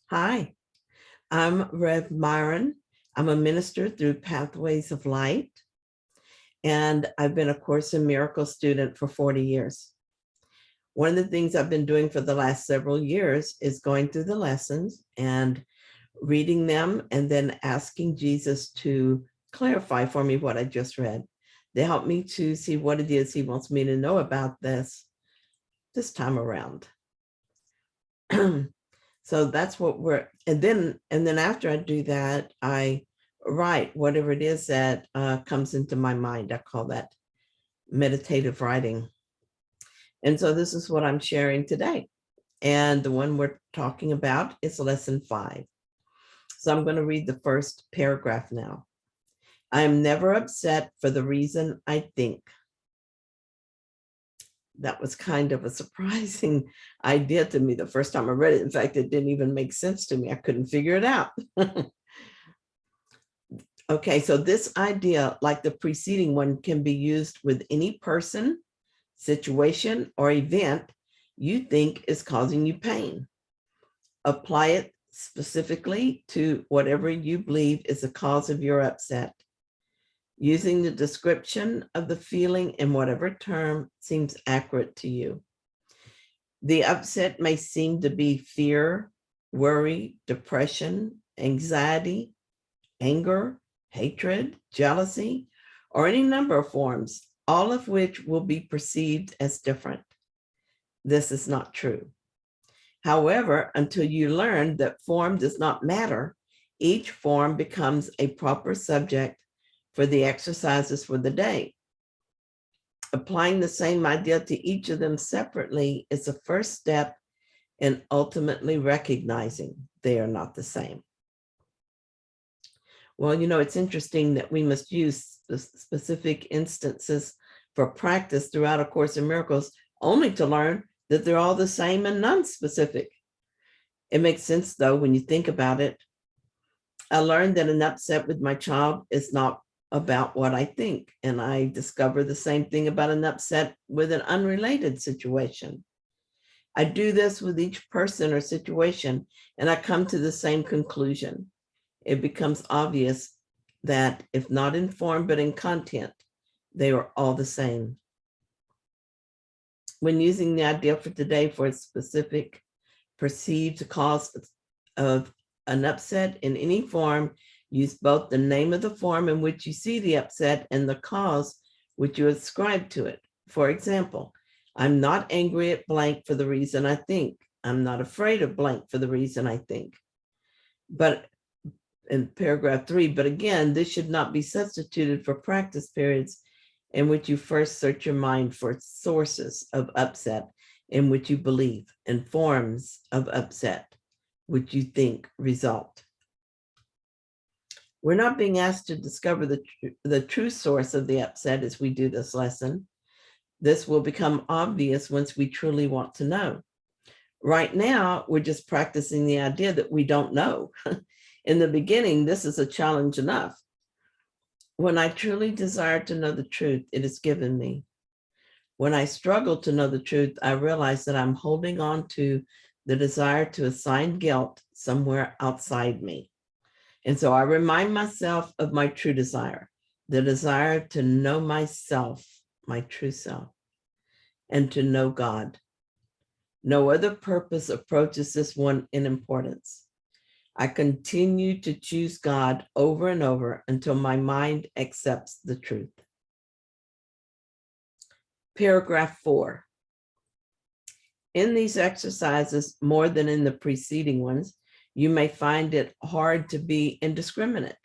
Hi, I'm Rev Myron. I'm a minister through Pathways of Light, and I've been a Course in Miracles student for 40 years. One of the things I've been doing for the last several years is going through the lessons and reading them and then asking Jesus to clarify for me what I just read. They help me to see what it is he wants me to know about this time around. So that's what and then after I do that, I write whatever it is that comes into my mind. I call that meditative writing. And so this is what I'm sharing today. And the one we're talking about is lesson 5. So I'm going to read the first paragraph now. I am never upset for the reason I think. That was kind of a surprising idea to me the first time I read it. In fact, it didn't even make sense to me. I couldn't figure it out. Okay, so this idea, like the preceding one, can be used with any person, situation, or event you think is causing you pain. Apply it specifically to whatever you believe is the cause of your upset, using the description of the feeling in whatever term seems accurate to you. The upset may seem to be fear, worry, depression, anxiety, anger, hatred, jealousy, or any number of forms, all of which will be perceived as different. This is not true. However, until you learn that form does not matter, each form becomes a proper subject for the exercises for the day. Applying the same idea to each of them separately is the first step in ultimately recognizing they are not the same. Well, it's interesting that we must use the specific instances for practice throughout A Course in Miracles only to learn that they're all the same and non-specific. It makes sense, though, when you think about it. I learned that an upset with my child is not about what I think, and I discover the same thing about an upset with an unrelated situation. I do this with each person or situation, and I come to the same conclusion. It becomes obvious that if not in form, but in content, they are all the same. When using the idea for today for a specific perceived cause of an upset in any form, use both the name of the form in which you see the upset and the cause which you ascribe to it. For example, I'm not angry at blank for the reason I think. I'm not afraid of blank for the reason I think. But in paragraph 3, but again, this should not be substituted for practice periods in which you first search your mind for sources of upset in which you believe and forms of upset which you think result. We're not being asked to discover the true source of the upset as we do this lesson. This will become obvious once we truly want to know. Right now, we're just practicing the idea that we don't know. In the beginning, this is a challenge enough. When I truly desire to know the truth, it is given me. When I struggle to know the truth, I realize that I'm holding on to the desire to assign guilt somewhere outside me. And so I remind myself of my true desire, the desire to know myself, my true self, and to know God. No other purpose approaches this one in importance. I continue to choose God over and over until my mind accepts the truth. Paragraph 4. In these exercises, more than in the preceding ones, you may find it hard to be indiscriminate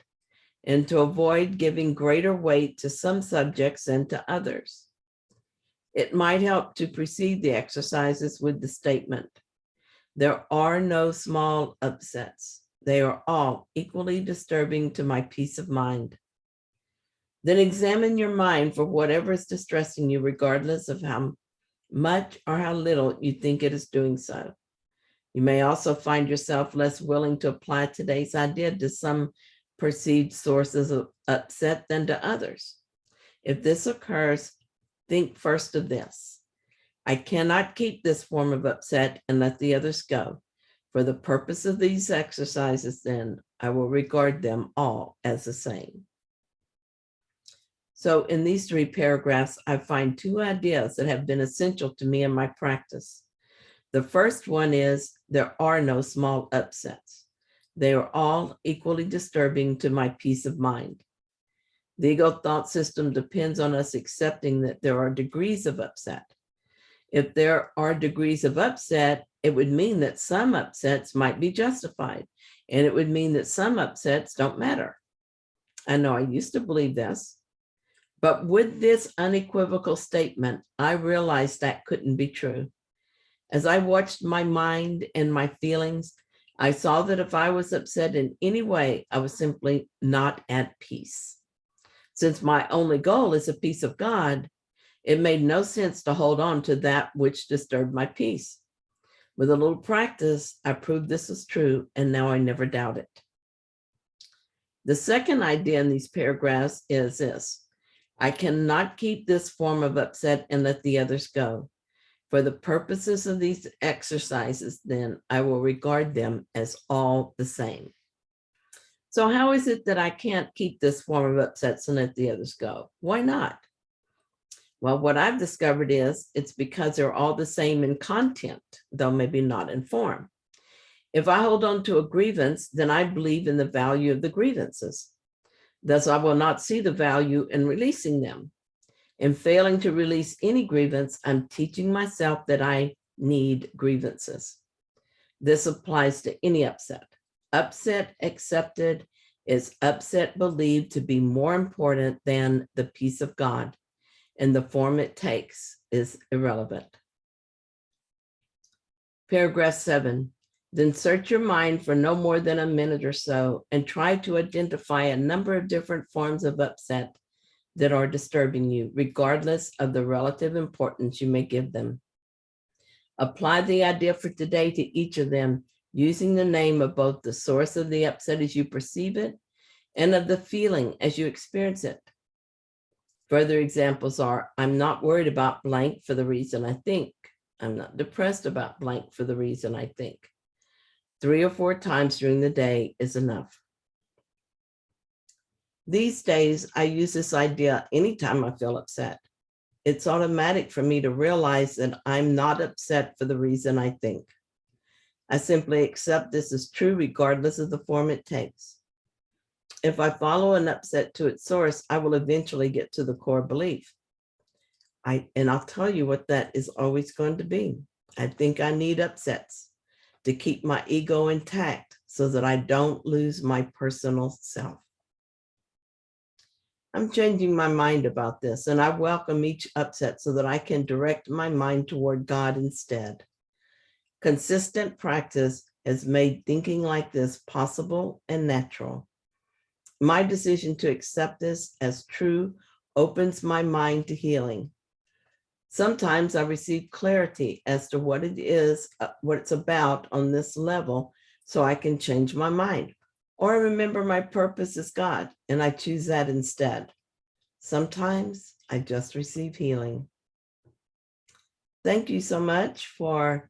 and to avoid giving greater weight to some subjects than to others. It might help to precede the exercises with the statement, there are no small upsets. They are all equally disturbing to my peace of mind. Then examine your mind for whatever is distressing you, regardless of how much or how little you think it is doing so. You may also find yourself less willing to apply today's idea to some perceived sources of upset than to others. If this occurs, think first of this. I cannot keep this form of upset and let the others go. For the purpose of these exercises, then, I will regard them all as the same. So in these 3 paragraphs, I find 2 ideas that have been essential to me in my practice. The first one is there are no small upsets. They are all equally disturbing to my peace of mind. The ego thought system depends on us accepting that there are degrees of upset. If there are degrees of upset, it would mean that some upsets might be justified, and it would mean that some upsets don't matter. I know I used to believe this, but with this unequivocal statement, I realized that couldn't be true. As I watched my mind and my feelings, I saw that if I was upset in any way, I was simply not at peace. Since my only goal is the peace of God, it made no sense to hold on to that which disturbed my peace. With a little practice, I proved this was true, and now I never doubt it. The second idea in these paragraphs is this: I cannot keep this form of upset and let the others go. For the purposes of these exercises, then, I will regard them as all the same. So how is it that I can't keep this form of upsets and let the others go? Why not? Well, what I've discovered is it's because they're all the same in content, though maybe not in form. If I hold on to a grievance, then I believe in the value of the grievances. Thus, I will not see the value in releasing them. In failing to release any grievance, I'm teaching myself that I need grievances. This applies to any upset. Upset accepted is upset believed to be more important than the peace of God, and the form it takes is irrelevant. Paragraph 7, then search your mind for no more than a minute or so and try to identify a number of different forms of upset that are disturbing you, regardless of the relative importance you may give them. Apply the idea for today to each of them, using the name of both the source of the upset as you perceive it and of the feeling as you experience it. Further examples are, I'm not worried about blank for the reason I think. I'm not depressed about blank for the reason I think. 3 or 4 times during the day is enough. These days, I use this idea anytime I feel upset. It's automatic for me to realize that I'm not upset for the reason I think. I simply accept this as true regardless of the form it takes. If I follow an upset to its source, I will eventually get to the core belief. And I'll tell you what that is always going to be. I think I need upsets to keep my ego intact so that I don't lose my personal self. I'm changing my mind about this, and I welcome each upset so that I can direct my mind toward God instead. Consistent practice has made thinking like this possible and natural. My decision to accept this as true opens my mind to healing. Sometimes I receive clarity as to what it is, what it's about on this level, so I can change my mind. Or I remember my purpose is God, and I choose that instead. Sometimes I just receive healing. Thank you so much for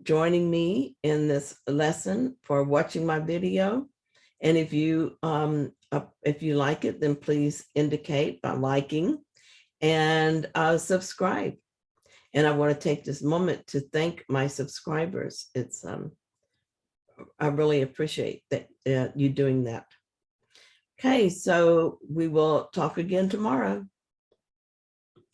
joining me in this lesson, for watching my video. And if you like it, then please indicate by liking and subscribe. And I want to take this moment to thank my subscribers. It's I really appreciate that you doing that. Okay, so we will talk again tomorrow.